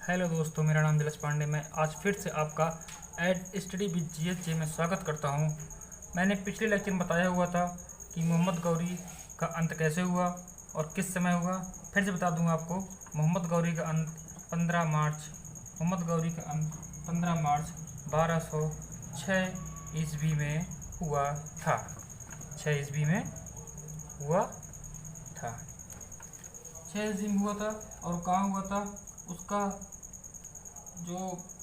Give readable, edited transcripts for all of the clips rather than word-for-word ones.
Hello दोस्तों, मेरा नाम दिलश पांडे। मैं आज फिर से आपका एड स्टडी विद जीएचजे में स्वागत करता हूं। मैंने पिछले लेक्चर में बताया हुआ था कि मोहम्मद गौरी का अंत कैसे हुआ और किस समय हुआ। फिर से बता दूंगा आपको। मोहम्मद गौरी का अंत 15 मार्च मोहम्मद गौरी का अंत 15 मार्च 1206 ईस्वी में हुआ था। 6 ईस्वी में हुआ था। 6 ईस्वी में हुआ था। और कहाँ हुआ था उसका जो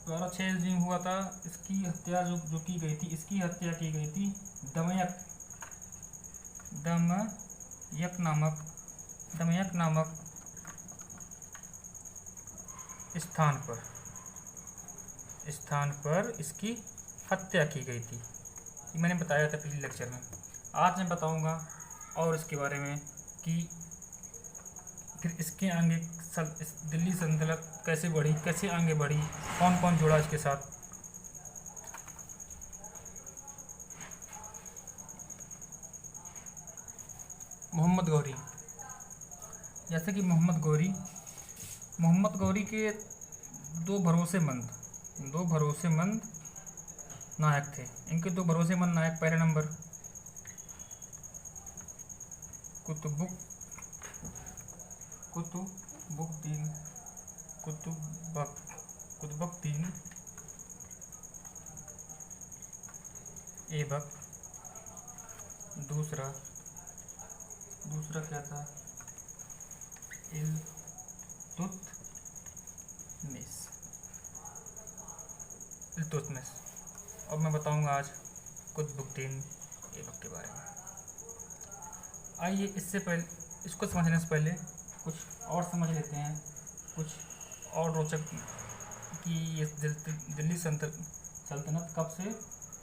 1206 में हुआ था। इसकी हत्या जो की गई थी, इसकी हत्या की गई थी दमयक दमयक नामक दमयक नामक स्थान पर इसकी हत्या की गई थी। ये मैंने बताया था पिछले लेक्चर में। आज मैं बताऊंगा और इसके बारे में कि फिर इसके आगे दिल्ली सल्तनत कैसे बढ़ी, कैसे आगे बढ़ी, कौन कौन जुड़ा इसके साथ। मोहम्मद गौरी, जैसे कि मोहम्मद गौरी के दो भरोसेमंद नायक थे। इनके दो भरोसेमंद नायक, पहला नंबर कुतुबुक कुतुबुद्दीन कुतुबुद्दीन ऐबक। दूसरा क्या था? इल्तुतमिश। अब मैं बताऊंगा आज कुतुबुद्दीन ऐबक के बारे में। आइए इससे पहले, इसको समझने से पहले कुछ और समझ लेते हैं, कुछ और रोचक कि ये दिल्ली सल्तनत कब से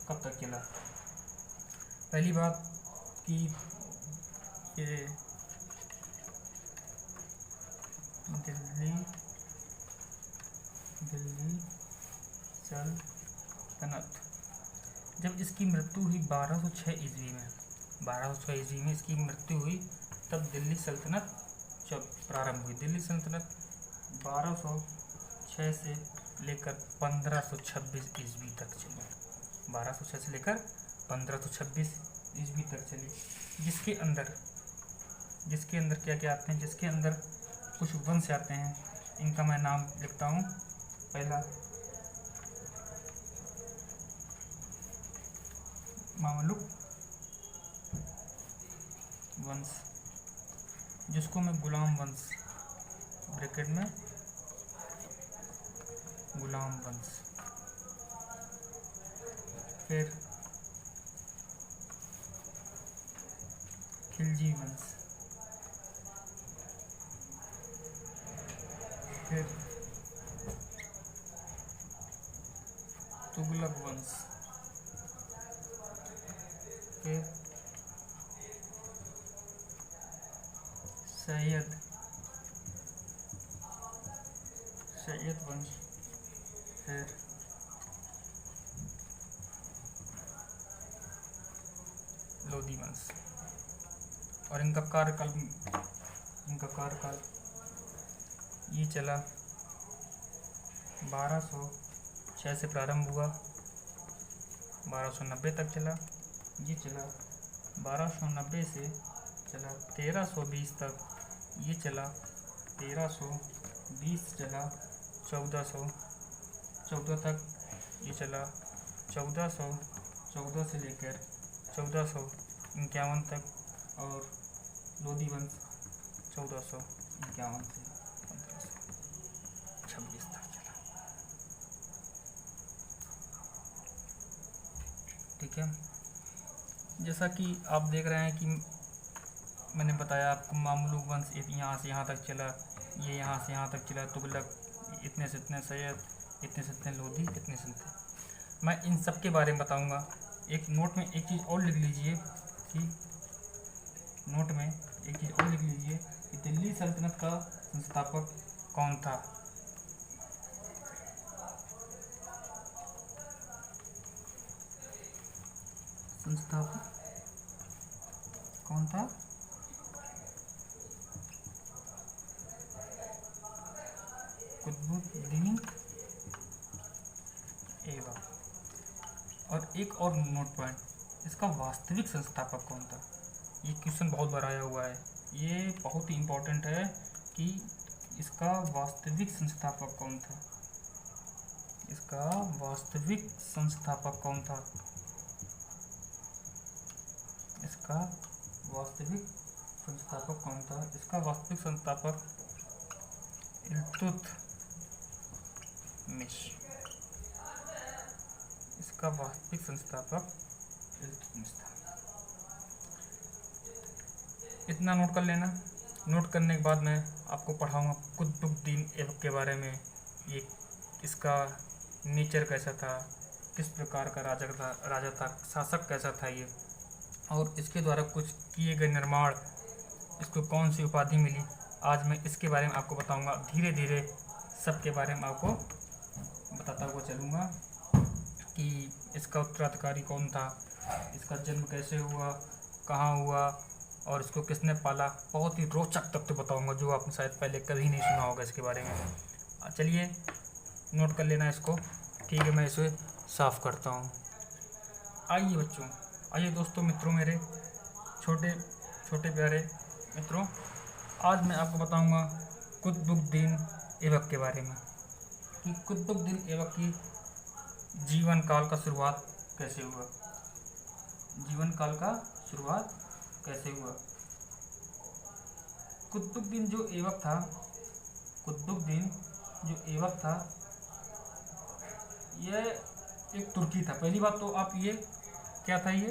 कब तक चला। पहली बात कि ये दिल्ली सल्तनत जब इसकी मृत्यु हुई 1206 ईस्वी में इसकी मृत्यु हुई, तब दिल्ली सल्तनत जब प्रारंभ हुई। दिल्ली सल्तनत 1206 से लेकर 1526 ईस्वी तक चली। 1206 से लेकर 1526 ईस्वी तक चली, जिसके अंदर क्या क्या आते हैं, जिसके अंदर कुछ वंश आते हैं। इनका मैं नाम लिखता हूँ। पहला मामलुक वंश, जिसको मैं गुलाम वंश ब्रैकेट में गुलाम वंश। फिर खिलजी वंश। फिर तुगलक वंश। फिर सैयद वंश। फिर लोधी वंश। और इनका कार्यकाल ये चला 1206 से प्रारंभ हुआ, 1290 तक चला। ये चला 1290 से चला 1320 तक। ये चला 1320 चला 1414 तक। ये चला 1414 से लेकर 1451 तक। और लोधी वंश 1451 से 1526 तक चला। ठीक है। जैसा कि आप देख रहे हैं कि मैंने बताया आपको, मामलुक वंश यहाँ से यहाँ तक चला, ये यहाँ से यहाँ तक चला, तुगलक, इतने से इतने सैयद, इतने से इतने लोधी, इतने से इतने। मैं इन सब के बारे में बताऊंगा। एक नोट में एक चीज़ और लिख लीजिए कि दिल्ली सल्तनत का संस्थापक कौन था। संस्थापक कौन था? कुतुबुद्दीन ऐबक। और एक और नोट पॉइंट, इसका वास्तविक संस्थापक कौन था? ये क्वेश्चन बहुत बार आया हुआ है, ये बहुत ही इम्पोर्टेंट है कि इसका वास्तविक संस्थापक कौन था। इसका वास्तविक संस्थापक कौन था? इसका वास्तविक संस्थापक कौन था? इसका वास्तविक संस्थापक इल्तुतमिश। इसका वास्तविक संस्थापक इल्तुतमिश था। इतना नोट कर लेना। नोट करने के बाद मैं आपको पढ़ाऊँगा कुतुबुद्दीन ऐबक के बारे में। ये इसका नेचर कैसा था, किस प्रकार का राजा था, शासक कैसा था ये, और इसके द्वारा कुछ किए गए निर्माण, इसको कौन सी उपाधि मिली। आज मैं इसके बारे में आपको बताऊंगा। धीरे धीरे सब के बारे में आपको बताता हुआ चलूँगा कि इसका उत्तराधिकारी कौन था, इसका जन्म कैसे हुआ, कहाँ हुआ, और इसको किसने पाला। बहुत ही रोचक तथ्य बताऊंगा जो आपने शायद पहले कभी नहीं सुना होगा इसके बारे में। चलिए नोट कर लेना इसको। ठीक है, मैं इसे साफ करता हूँ। आइए बच्चों, आइए दोस्तों, मित्रों, मेरे छोटे छोटे प्यारे मित्रों, आज मैं आपको बताऊंगा कुतुबुद्दीन ऐबक के बारे में कि कुतुबुद्दीन ऐबक की जीवन काल का शुरुआत कैसे हुआ। जीवन काल का शुरुआत कैसे हुआ। कुतुबुद्दीन जो ऐबक था, कुतुबुद्दीन जो ऐबक था, यह एक तुर्की था। पहली बात तो आप ये क्या था, ये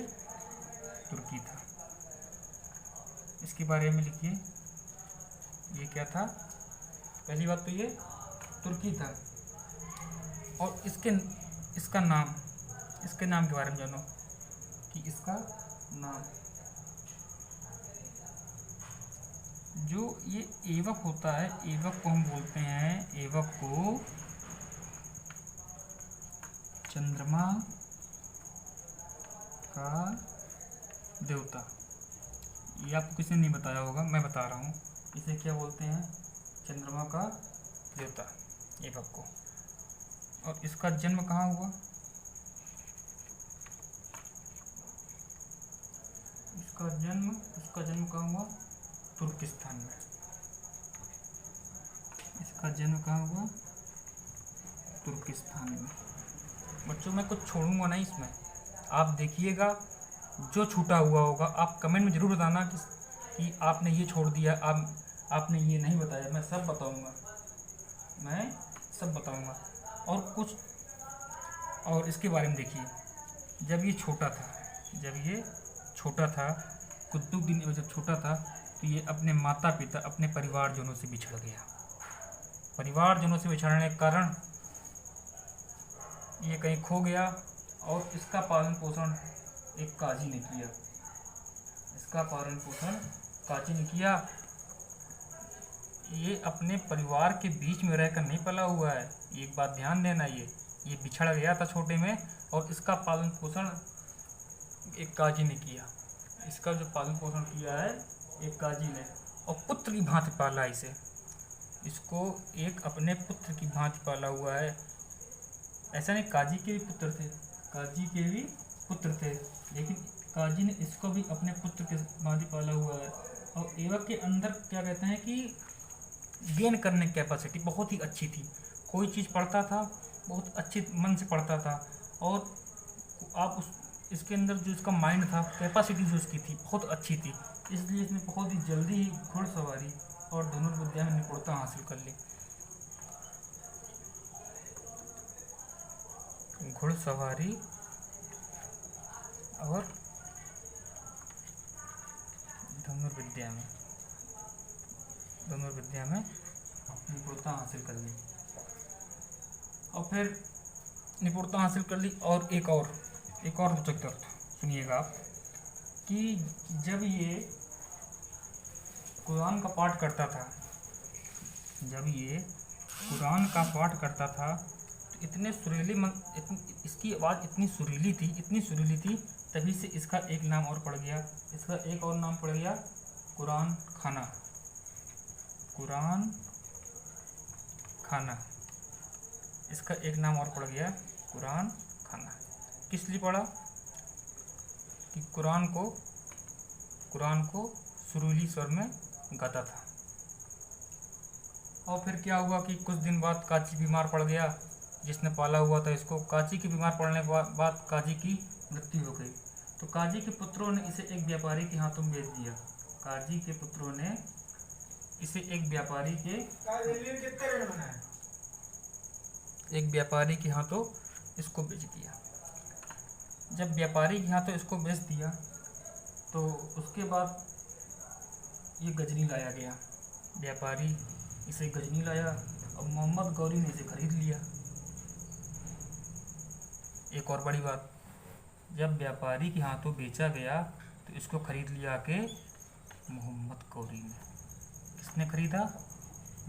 तुर्की था। इसके बारे में लिखिए, ये क्या था। पहली बात तो ये तुर्की था। और इसका नाम, इसके नाम के बारे में जानो कि इसका नाम, जो ये ऐबक होता है, ऐबक को हम बोलते हैं, ऐबक को चंद्रमा का देवता। ये आपको किसी ने नहीं बताया होगा, मैं बता रहा हूँ। इसे क्या बोलते हैं? चंद्रमा का देवता, ऐबक को। और इसका जन्म कहाँ हुआ? इसका जन्म कहाँ हुआ? तुर्किस्तान में। इसका जन्म कहाँ हुआ? तुर्किस्तान में। बच्चों मैं कुछ छोड़ूंगा नहीं इसमें, आप देखिएगा। जो छूटा हुआ होगा आप कमेंट में ज़रूर बताना कि आपने ये छोड़ दिया, आपने ये नहीं बताया। मैं सब बताऊंगा। और कुछ और इसके बारे में देखिए। जब ये छोटा था, कुतुबुद्दीन ऐबक जब छोटा था, तो ये अपने माता पिता, अपने परिवारजनों से बिछड़ गया। परिवारजनों से बिछड़ने के कारण ये कहीं खो गया, और इसका पालन पोषण एक काजी ने किया। इसका पालन पोषण काजी ने किया। ये अपने परिवार के बीच में रहकर नहीं पला हुआ है, एक बात ध्यान देना। ये बिछड़ गया था छोटे में, और इसका पालन पोषण एक काजी ने किया। इसका जो पालन पोषण किया है एक काजी ने, और पुत्र की भांति पाला इसे। इसको एक अपने पुत्र की भांति पाला हुआ है। ऐसा नहीं, काजी के भी पुत्र थे, लेकिन काजी ने इसको भी अपने पुत्र के भांति पाला हुआ है। और ऐबक के अंदर क्या कहते हैं कि गेन करने की कैपेसिटी बहुत ही अच्छी थी। कोई चीज़ पढ़ता था, बहुत अच्छे मन से पढ़ता था, और आप इसके अंदर जो इसका माइंड था, कैपेसिटी जो इसकी थी बहुत अच्छी थी। इसलिए इसने बहुत ही जल्दी ही घुड़सवारी और धनुर्विद्या में निपुणता हासिल कर ली। घुड़सवारी और धनुर्विद्या में निपुणता हासिल कर ली। और फिर निपुणता हासिल कर ली। और एक और रोचक तथ्य सुनिएगा आप, कि जब ये कुरान का पाठ करता था, तो इतने सुरीली इसकी आवाज़ इतनी सुरीली थी, तभी से इसका एक नाम और पड़ गया। इसका एक और नाम पड़ गया कुरान खाना। खाना, इसका एक नाम और पड़ गया कुरान खाना। किस लिए पड़ा कि कुरान को सुरीली स्वर में गाता था। और फिर क्या हुआ कि कुछ दिन बाद काची बीमार पड़ गया, जिसने पाला हुआ था इसको। काजी के बीमार पड़ने के बाद काजी की मृत्यु हो गई। तो काजी के पुत्रों ने इसे एक व्यापारी के हाथों बेच दिया। काजी के पुत्रों ने इसे एक व्यापारी के हाथों इसको बेच दिया। जब व्यापारी के हाथों इसको बेच दिया तो उसके बाद ये गजनी लाया गया। व्यापारी इसे गजनी लाया और मोहम्मद गौरी ने इसे खरीद लिया। एक और बड़ी बात, जब व्यापारी के हाथों बेचा गया तो इसको खरीद लिया के मोहम्मद गौरी ने। किसने खरीदा?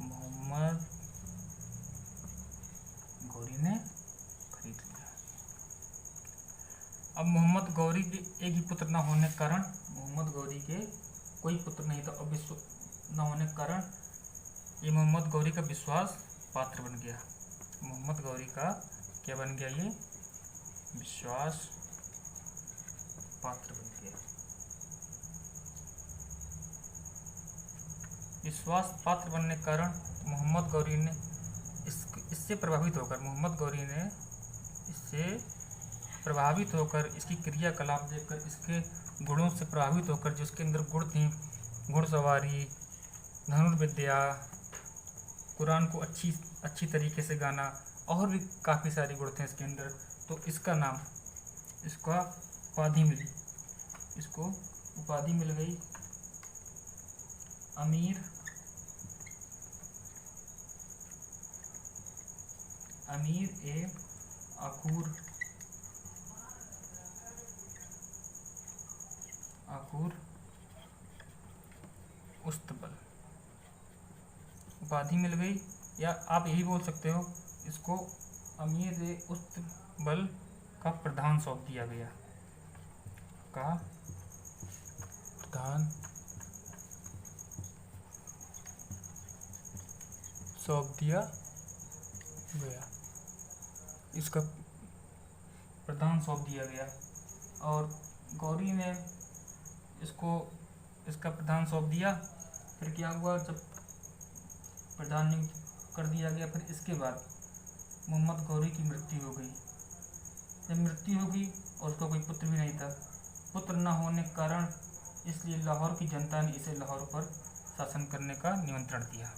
मोहम्मद गौरी ने खरीद लिया। अब मोहम्मद गौरी के एक ही पुत्र न होने के कारण, मोहम्मद गौरी के कोई पुत्र नहीं था और न होने के कारण ये मोहम्मद गौरी का विश्वास पात्र बन गया। मोहम्मद गौरी का क्या बन गया? ये विश्वास पात्र बन गया। विश्वास पात्र बनने के कारण मोहम्मद गौरी ने इससे प्रभावित होकर इसकी क्रियाकलाप देखकर, इसके गुणों से प्रभावित होकर, जिसके अंदर गुण थी, घुड़सवारी, धनुर्विद्या, कुरान को अच्छी तरीके से गाना, और भी काफ़ी सारे गुण थे इसके अंदर। तो इसका उपाधि मिल गई अमीर ए आखूर उस्तबल उपाधि मिल गई। या आप यही बोल सकते हो, इसको अमीर ए उस्तबल का प्रधान सौंप दिया गया। इसका प्रधान सौंप दिया गया और गौरी ने इसका प्रधान सौंप दिया। फिर क्या हुआ, जब प्रधान नियुक्त कर दिया गया, फिर इसके बाद मोहम्मद गौरी की मृत्यु हो गई। जब मृत्यु होगी और उसका कोई पुत्र भी नहीं था, पुत्र न होने के कारण इसलिए लाहौर की जनता ने इसे लाहौर पर शासन करने का निमंत्रण दिया।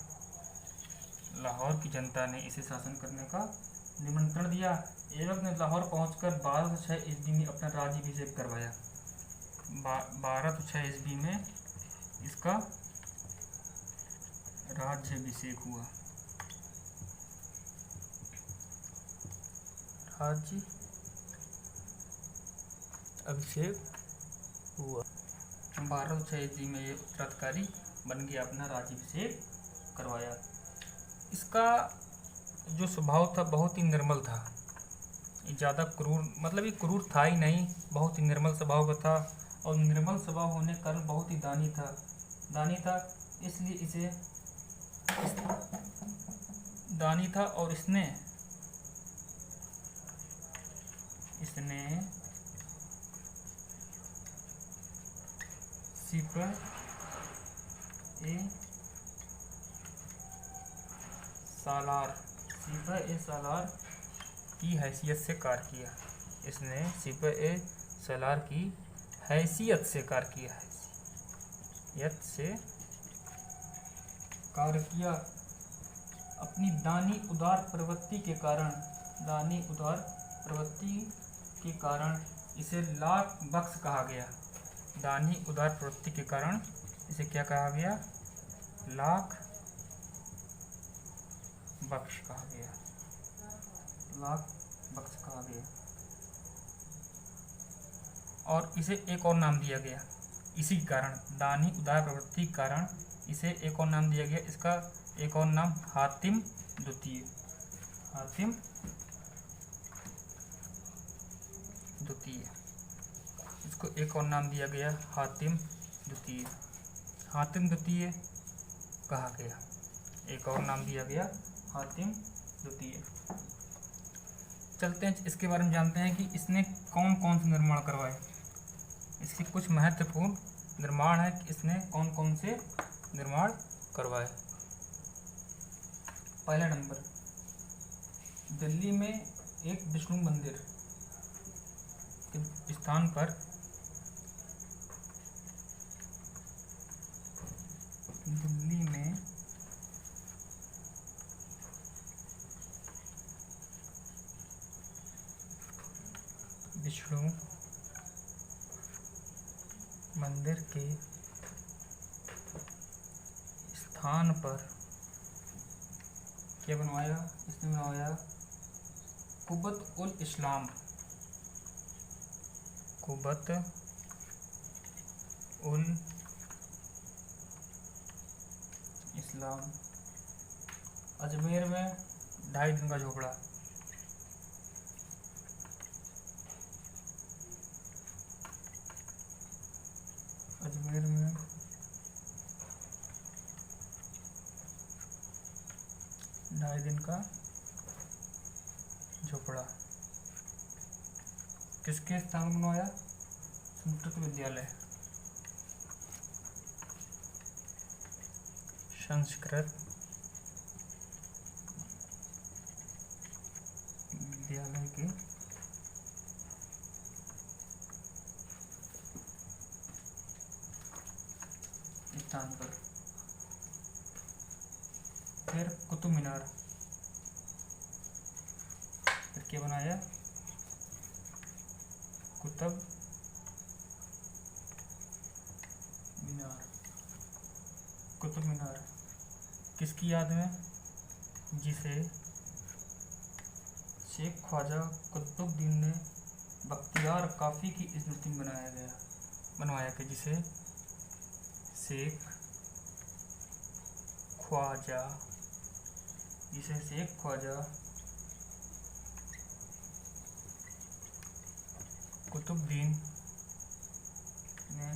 लाहौर की जनता ने इसे शासन करने का निमंत्रण दिया। ऐबक ने लाहौर पहुंचकर 1206 ईस्वी में अपना राज्याभिषेक करवाया। 1206 ईस्वी में इसका राज्याभिषेक हुआ। राज्याभिषेक हुआ 1206 ईस्वी में ये उत्तराधिकारी बन गया, अपना राज्याभिषेक करवाया। इसका जो स्वभाव था बहुत ही निर्मल था, ज़्यादा क्रूर, मतलब ये क्रूर था ही नहीं, बहुत ही निर्मल स्वभाव का था। और निर्मल स्वभाव होने के कारण बहुत ही दानी था, इसलिए इसे दानी था। और इसने सिपह ए सालार की हैसियत से कार्य किया। इसने सिपह ए सालार की हैसियत से कार्य किया। अपनी दानी उदार प्रवृत्ति के कारण इसे लाख बख्श कहा गया। दानी उदार प्रवृत्ति के कारण इसे क्या कहा गया? लाख बख्श कहा गया। और इसे एक और नाम दिया गया इसी कारण, दानी उदार प्रवृत्ति के कारण इसे एक और नाम दिया गया। इसका एक और नाम हातिम द्वितीय। इसको एक और नाम दिया गया हातिम द्वितीय कहा गया। एक और नाम दिया गया हातिम द्वितीय। चलते हैं इसके बारे में जानते हैं कि इसने कौन कौन से निर्माण करवाए। इसके कुछ महत्वपूर्ण निर्माण है कि इसने कौन कौन से निर्माण करवाए। पहला नंबर, दिल्ली में एक विष्णु मंदिर के स्थान पर दिल्ली में विष्णु मंदिर के स्थान पर क्या बनवाया? इसने बनवाया कुब्बत उल इस्लाम, कुब्बत उल इस्लाम। अजमेर में 2.5 दिन का झोपड़ा। अजमेर में 2.5 दिन का झोपड़ा किसके स्थान में बनवाया? संस्कृत विद्यालय, संस्कृत विद्यालय के स्थान पर। फिर कुतुब मीनार, फिर क्या बनाया? कुतुब मीनार। कुतुब मीनार किसकी याद में? जिसे शेख ख्वाजा कुतुबुद्दीन ने बख्तियार काफ़ी की स्मृति में बनवाया कि जिसे शेख ख्वाजा कुतुबुद्दीन ने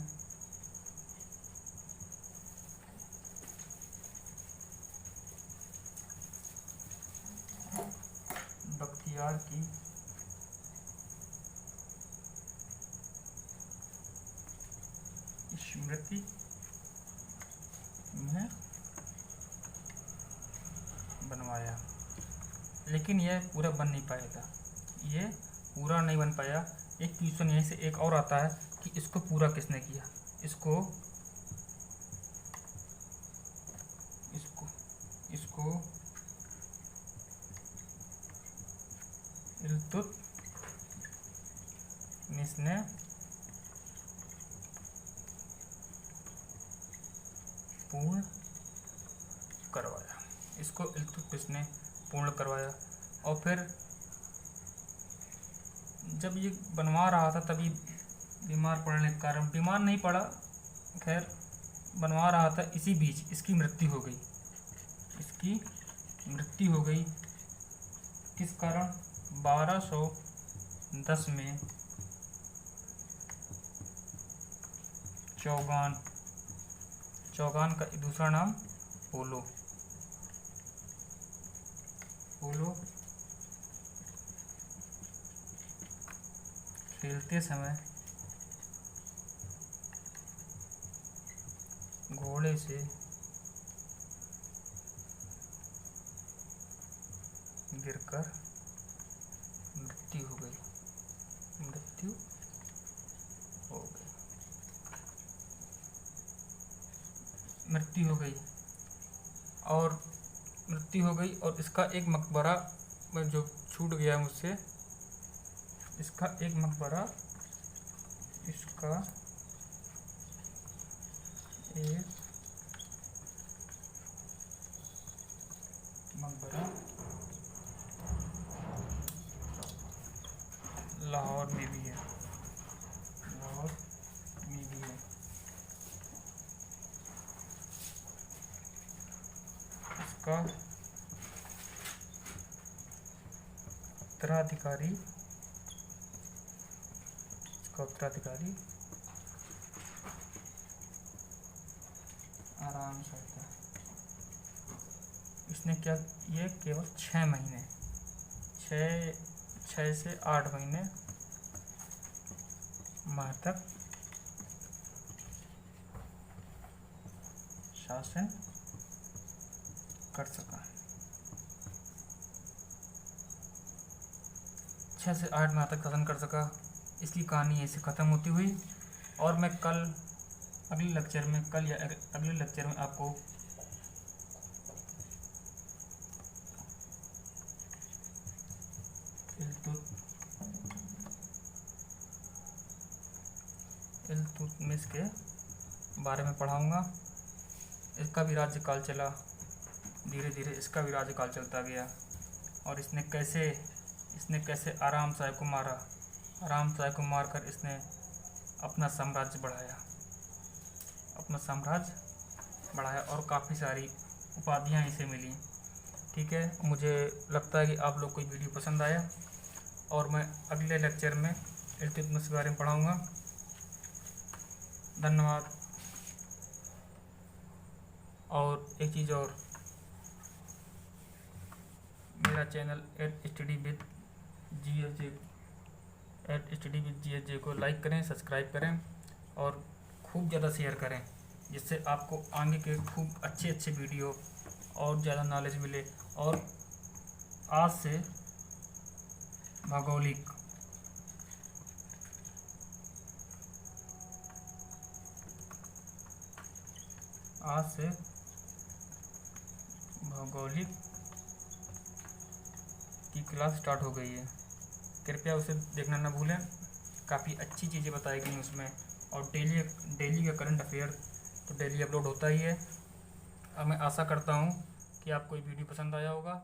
बख्तियार की स्मृति में बनवाया। लेकिन यह पूरा बन नहीं पाया था, ये पूरा नहीं बन पाया। एक क्वेश्चन यहीं से एक और आता है कि इसको पूरा किसने किया? इसको इल्तुतमिश ने पूर्ण करवाया। इसको इल्तुतमिश ने पूर्ण करवाया। और फिर जब ये बनवा रहा था तभी बीमार पड़ने के कारण, बीमार नहीं पड़ा, खैर बनवा रहा था, इसी बीच इसकी मृत्यु हो गई। किस कारण? 1210 में चौगान का दूसरा नाम पोलो खेलते समय घोड़े से गिरकर मृत्यु हो गई। और इसका एक मकबरा जो छूट गया मुझसे, इसका एक मकबरा लाहौर में भी है। इसका उत्तराधिकारी आराम से होता है। इसने क्या, ये केवल 6 महीने, 6 से 8 महीने माह तक शासन कर सका। 6 से 8 माह तक शासन कर सका। इसकी कहानी ऐसे ख़त्म होती हुई। और मैं कल अगले लेक्चर में आपको इल्तुतमिश के बारे में पढ़ाऊँगा। इसका भी राज्यकाल चला, धीरे धीरे इसका भी राज्यकाल चलता गया। और इसने कैसे आराम शाह को मारा, आराम शाह को मारकर इसने अपना साम्राज्य बढ़ाया और काफ़ी सारी उपाधियाँ इसे मिली। ठीक है, मुझे लगता है कि आप लोग को वीडियो पसंद आया और मैं अगले लेक्चर में इल्तुतमिश के बारे में पढ़ाऊँगा। धन्यवाद। और एक चीज़ और, मेरा चैनल @study with GSJ को लाइक करें, सब्सक्राइब करें और खूब ज़्यादा शेयर करें, जिससे आपको आगे के खूब अच्छे वीडियो और ज़्यादा नॉलेज मिले। और आज से भौगोलिक की क्लास स्टार्ट हो गई है, कृपया उसे देखना ना भूलें। काफ़ी अच्छी चीज़ें बताई गई उसमें। और डेली का करंट अफेयर तो डेली अपलोड होता ही है। और मैं आशा करता हूँ कि आपको ये वीडियो पसंद आया होगा।